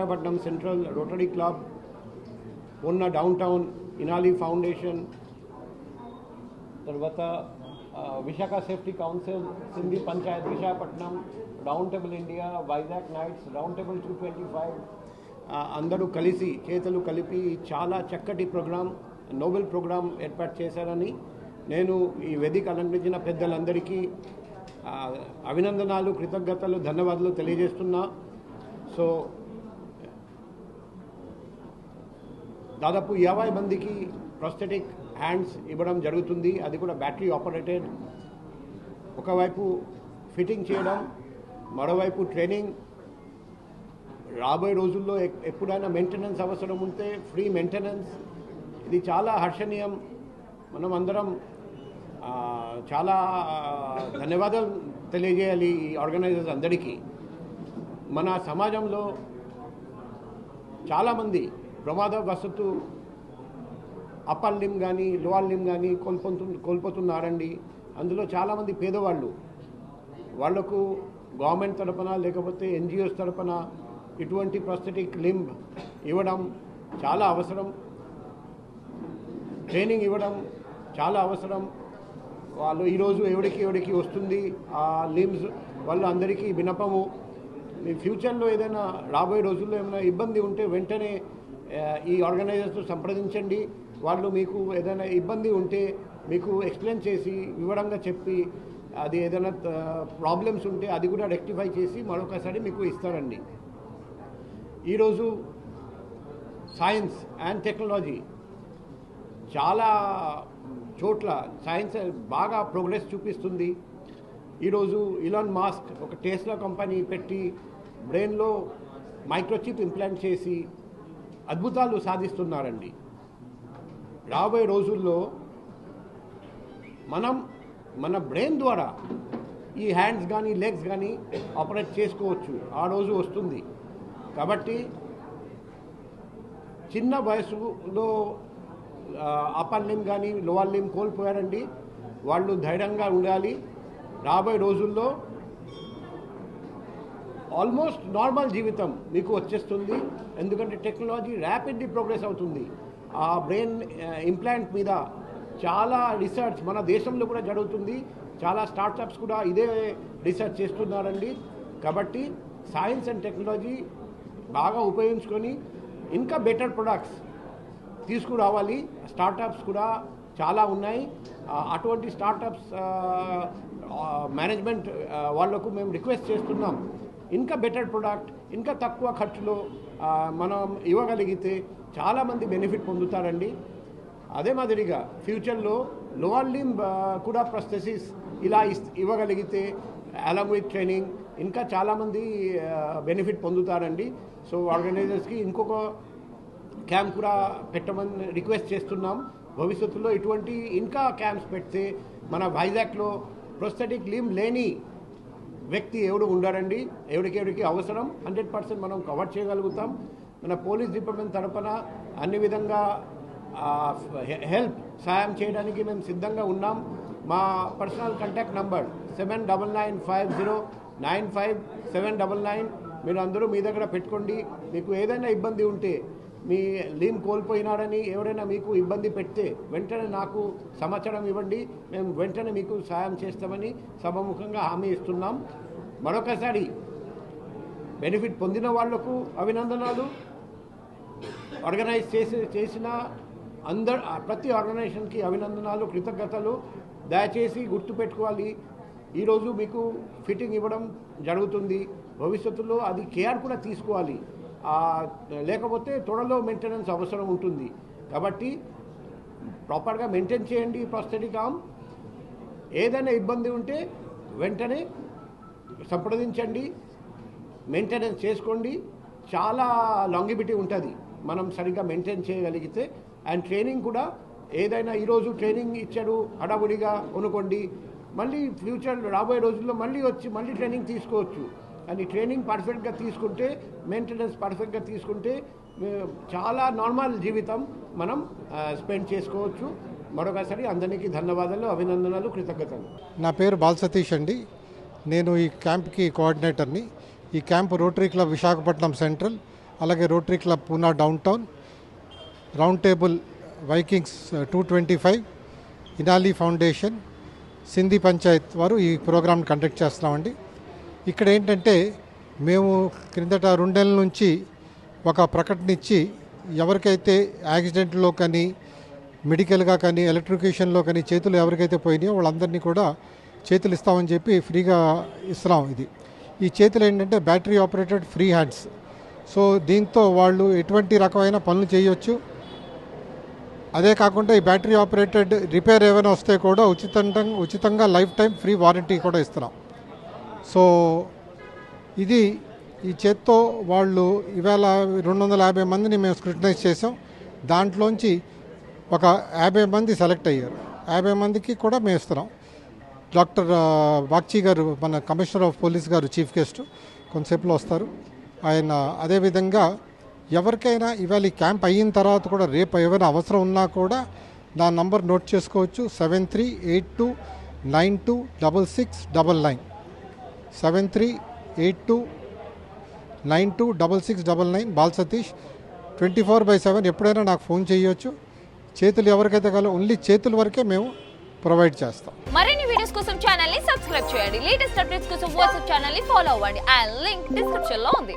Visakhapatnam central rotary club, ఉన్న down town Inali foundation, తర్వాత Visakha safety council, Sindhi Panchayat Visakhapatnam, round table India, Vizag nights, round table 225 అందరూ కలిసి చేతులు కలిపి చాలా చక్కటి ప్రోగ్రాం, నోబెల్ ప్రోగ్రాం ఏర్పాటు చేశారని నేను ఈ వేదిక అలంకరించిన పెద్దలందరికీ అభినందనాలు, కృతజ్ఞతలు, ధన్యవాదాలు తెలియజేస్తున్నా. సో దాదాపు 50 మందికి ప్రాస్థెటిక్ హ్యాండ్స్ ఇవ్వడం జరుగుతుంది. అది కూడా బ్యాటరీ ఆపరేటెడ్. ఒకవైపు ఫిట్టింగ్ చేయడం, మరోవైపు ట్రైనింగ్. రాబోయే రోజుల్లో ఎప్పుడైనా మెయింటెనెన్స్ అవసరం ఉంటే ఫ్రీ మెయింటెనెన్స్. ఇది చాలా హర్షణీయం. మనం అందరం చాలా ధన్యవాదాలు తెలియజేయాలి ఈ ఆర్గనైజర్స్ అందరికీ. మన సమాజంలో చాలామంది ప్రమాదవశాత్తు అప్పర్ లిమ్ కానీ లోవర్ లిమ్ కానీ కోల్పోతున్నారండి. అందులో చాలామంది పేదవాళ్ళు. వాళ్లకు గవర్నమెంట్ తరపున లేకపోతే ఎన్జిఓస్ తరపున ఇటువంటి ప్రాస్థెటిక్ లింబ్ ఇవ్వడం చాలా అవసరం. ట్రైనింగ్ ఇవ్వడం చాలా అవసరం. వాళ్ళు ఈరోజు ఎవరికి వస్తుంది ఆ లిమ్స్, వాళ్ళు అందరికీ వినపము. మీ ఫ్యూచర్లో ఏదైనా రాబోయే రోజుల్లో ఏమైనా ఇబ్బంది ఉంటే వెంటనే ఈ ఆర్గనైజర్స్తో సంప్రదించండి. వాళ్ళు మీకు ఏదైనా ఇబ్బంది ఉంటే మీకు ఎక్స్ప్లెయిన్ చేసి వివరంగా చెప్పి అది ఏదైనా ప్రాబ్లమ్స్ ఉంటే అది కూడా రెక్టిఫై చేసి మరొకసారి మీకు ఇస్తారండి. ఈరోజు సైన్స్ అండ్ టెక్నాలజీ చాలా చోట్ల సైన్స్ బాగా ప్రోగ్రెస్ చూపిస్తుంది. ఈరోజు ఇలాన్ మాస్క్ ఒక టెస్లా కంపెనీ పెట్టి బ్రెయిన్లో మైక్రోచిప్ ఇంప్లాంట్ చేసి అద్భుతాలు సాధిస్తున్నారండి. రాబోయే రోజుల్లో మనం మన బ్రెయిన్ ద్వారా ఈ హ్యాండ్స్ కానీ లెగ్స్ కానీ ఆపరేట్ చేసుకోవచ్చు. ఆ రోజు వస్తుంది. కాబట్టి చిన్న వయసులో అప్పర్ లిమ్ కానీ లోవర్ లిమ్ కోల్పోయారండి. వాళ్ళు ధైర్యంగా ఉండాలి. రాబోయే రోజుల్లో ఆల్మోస్ట్ నార్మల్ జీవితం మీకు వచ్చేస్తుంది. ఎందుకంటే టెక్నాలజీ ర్యాపిడ్లీ ప్రోగ్రెస్ అవుతుంది. ఆ బ్రెయిన్ ఇంప్లాంట్ మీద చాలా రీసెర్చ్ మన దేశంలో కూడా జరుగుతుంది. చాలా స్టార్టప్స్ కూడా ఇదే రీసెర్చ్ చేస్తున్నారండి. కాబట్టి సైన్స్ అండ్ టెక్నాలజీ బాగా ఉపయోగించుకొని ఇంకా బెటర్ ప్రొడక్ట్స్ తీసుకురావాలి. స్టార్టప్స్ కూడా చాలా ఉన్నాయి. అటువంటి స్టార్టప్స్ మేనేజ్మెంట్ వాళ్లకు మేము రిక్వెస్ట్ చేస్తున్నాం, ఇంకా బెటర్ ప్రొడక్ట్ ఇంకా తక్కువ ఖర్చులో మనం ఇవ్వగలిగితే చాలామంది బెనిఫిట్ పొందుతారండి. అదే మాదిరిగా ఫ్యూచర్లో లోవర్ లిమ్ కూడా ప్రాస్థెసిస్ ఇలా ఇవ్వగలిగితే అలాంగ్ విత్ ట్రైనింగ్ ఇంకా చాలామంది బెనిఫిట్ పొందుతారండి. సో ఆర్గనైజర్స్కి ఇంకొక క్యాంప్ కూడా పెట్టమని రిక్వెస్ట్ చేస్తున్నాం. భవిష్యత్తులో ఇటువంటి ఇంకా క్యాంప్స్ పెడితే మన వైజాగ్లో ప్రాస్థెటిక్ లింబ్ లేని వ్యక్తి ఎవడు ఉండారండి. ఎవరికి అవసరం 100% మనం కవర్ చేయగలుగుతాం. మన పోలీస్ డిపార్ట్మెంట్ తరపున అన్ని విధంగా హెల్ప్ సాయం చేయడానికి మేము సిద్ధంగా ఉన్నాం. మా పర్సనల్ కాంటాక్ట్ నంబర్ 7995095799. మీరు అందరూ మీ దగ్గర పెట్టుకోండి. మీకు ఏదైనా ఇబ్బంది ఉంటే, మీ లిమ్ కోల్పోయినారని ఎవరైనా మీకు ఇబ్బంది పెడితే వెంటనే నాకు సమాచారం ఇవ్వండి. మేము వెంటనే మీకు సాయం చేస్తామని సభాముఖంగా హామీ ఇస్తున్నాం. మరొకసారి బెనిఫిట్ పొందిన వాళ్లకు అభినందనాలు. ఆర్గనైజ్ చేసిన ప్రతి ఆర్గనైజేషన్కి అభినందనాలు, కృతజ్ఞతలు. దయచేసి గుర్తుపెట్టుకోవాలి, ఈరోజు మీకు ఫిట్టింగ్ ఇవ్వడం జరుగుతుంది. భవిష్యత్తులో అది కేర్ కూడా తీసుకోవాలి. లేకపోతే త్వరలో మెయింటెనెన్స్ అవసరం ఉంటుంది. కాబట్టి ప్రాపర్గా మెయింటైన్ చేయండి ప్రాస్థెటిక్ ఆర్మ్. ఏదైనా ఇబ్బంది ఉంటే వెంటనే సంప్రదించండి, మెయింటెనెన్స్ చేసుకోండి. చాలా లాంగివిటీ ఉంటుంది మనం సరిగ్గా మెయింటైన్ చేయగలిగితే. అండ్ ట్రైనింగ్ కూడా ఏదైనా ఈరోజు ట్రైనింగ్ ఇచ్చారు హడావుడిగా అనుకోండి, మళ్ళీ ఫ్యూచర్ రాబోయే రోజుల్లో మళ్ళీ ట్రైనింగ్ తీసుకోవచ్చు. అని ట్రైనింగ్ పర్ఫెక్ట్గా తీసుకుంటే, మెయింటెనెన్స్ పర్ఫెక్ట్గా తీసుకుంటే చాలా నార్మల్ జీవితం మనం స్పెండ్ చేసుకోవచ్చు. మరొకసారి అందరికీ ధన్యవాదాలు, అభినందనలు, కృతజ్ఞతలు. నా పేరు బాల్ సతీష్ అండి. నేను ఈ క్యాంప్కి కోఆర్డినేటర్ని. ఈ camp Rotary Club Visakhapatnam Central అలాగే Rotary Club Poona downtown, round table Vikings 225, Inali foundation, Sindhi panchayat వారు ఈ ప్రోగ్రామ్ కండక్ట్ చేస్తున్నామండి. ఇక్కడ ఏంటంటే మేము క్రిందట 2 నెలల నుంచి ఒక ప్రకటన ఇచ్చి ఎవరికైతే యాక్సిడెంట్లో కానీ మెడికల్గా కానీ ఎలక్ట్రికేషన్లో కానీ చేతులు ఎవరికైతే పోయినాయో వాళ్ళందరినీ కూడా చేతులు ఇస్తామని చెప్పి ఫ్రీగా ఇస్తున్నాం. ఈ చేతులు ఏంటంటే battery operated free hands. So దీంతో వాళ్ళు ఎటువంటి రకమైన పనులు చేయొచ్చు. అదే కాకుండా ఈ బ్యాటరీ ఆపరేటెడ్ రిపేర్ ఏమైనా వస్తే కూడా ఉచితంగా లైఫ్ టైం ఫ్రీ వారంటీ కూడా ఇస్తున్నాం. సో ఈ చేత్తో వాళ్ళు ఇవాళ 250 మందిని మేము స్క్రూటనైజ్ చేసాం. దాంట్లోంచి ఒక 50 మంది సెలెక్ట్ అయ్యారు. 50 మందికి కూడా మేము ఇస్తున్నాం. డాక్టర్ బాగ్చి గారు, మన కమిషనర్ ఆఫ్ పోలీస్ గారు చీఫ్ గెస్ట్ కొంతసేపులో వస్తారు. ఆయన అదేవిధంగా ఎవరికైనా ఇవాళ ఈ క్యాంప్ అయిన తర్వాత కూడా రేపు ఏమైనా అవసరం ఉన్నా కూడా నా నంబర్ నోట్ చేసుకోవచ్చు. 7382926699 7382926699. బాల్ సతీష్. 24/7 ఎప్పుడైనా నాకు ఫోన్ చేయొచ్చు. చేతులు ఎవరికైతే కావాలో ఓన్లీ చేతుల వరకే మేము ప్రొవైడ్ చేస్తాం. మరిన్ని వీడియోస్ కోసం ఛానల్ ని సబ్స్క్రైబ్ చేయండి. లేటెస్ట్ అప్డేట్స్ కోసం వాట్సాప్ ఛానల్ ని ఫాలో అవ్వండి. ఆ లింక్ డిస్క్రిప్షన్ లో ఉంది.